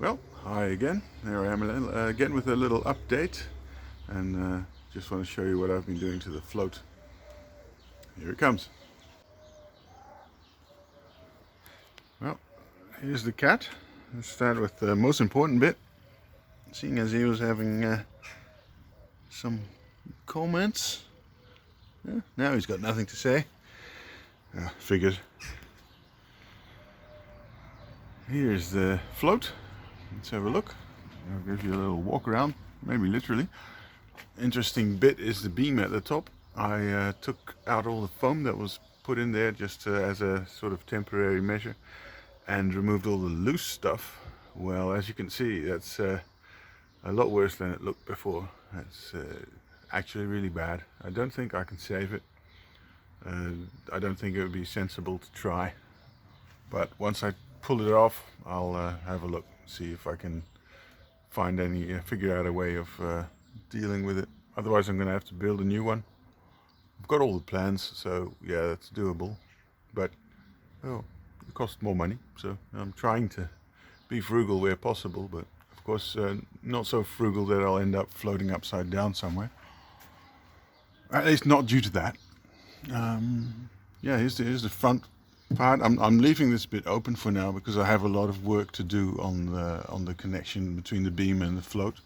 Well, hi again. There I am again with a little update, and just want to show you what I've been doing to the float. Here it comes. Well, here's the cat. Let's start with the most important bit. Seeing as he was having some comments, now he's got nothing to say. Figured. Here's the float. Let's have a look. I'll give you a little walk around, maybe literally. Interesting bit is the beam at the top. I took out all the foam that was put in there just as a sort of temporary measure and removed all the loose stuff. Well, as you can see, that's a lot worse than it looked before. It's actually really bad. I don't think I can save it. I don't think it would be sensible to try, but once I pull it off, I'll have a look, see if I can find figure out a way of dealing with it. Otherwise I'm going to have to build a new one. I've got all the plans, so yeah, that's doable, but well, it costs more money, so I'm trying to be frugal where possible, but of course not so frugal that I'll end up floating upside down somewhere. At least not due to that. Yeah, here's the front part. I'm leaving this bit open for now because I have a lot of work to do on the connection between the beam and the float,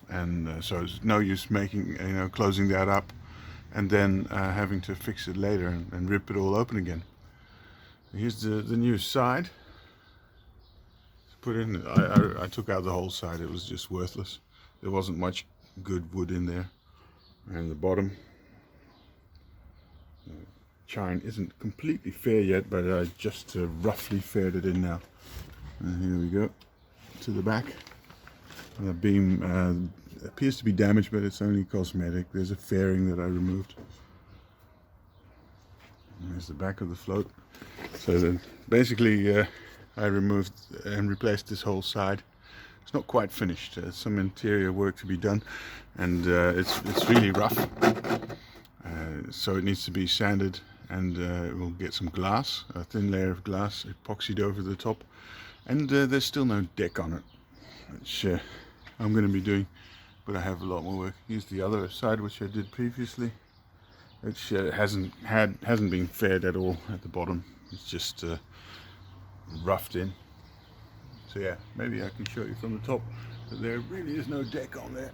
and so it's no use making closing that up and then having to fix it later and rip it all open again. Here's the new side. Put in. I took out the whole side. It was just worthless. There wasn't much good wood in there. And the bottom. Chine isn't completely fair yet, but I just roughly faired it in now. And here we go to the back. The beam appears to be damaged, but it's only cosmetic. There's a fairing that I removed. And there's the back of the float. So then basically I removed and replaced this whole side. It's not quite finished. There's some interior work to be done, and it's really rough. So it needs to be sanded, and we'll get some glass, a thin layer of glass epoxied over the top, and there's still no deck on it, which I'm going to be doing, but I have a lot more work. Here's the other side, which I did previously, which hasn't been faired at all at the bottom. It's just roughed in. So yeah, maybe I can show you from the top that there really is no deck on there.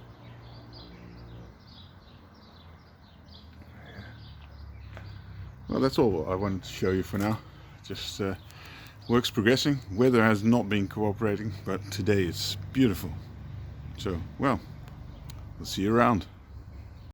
Well, that's all I wanted to show you for now. Just work's progressing. Weather has not been cooperating, but today it's beautiful. So, well, we'll see you around.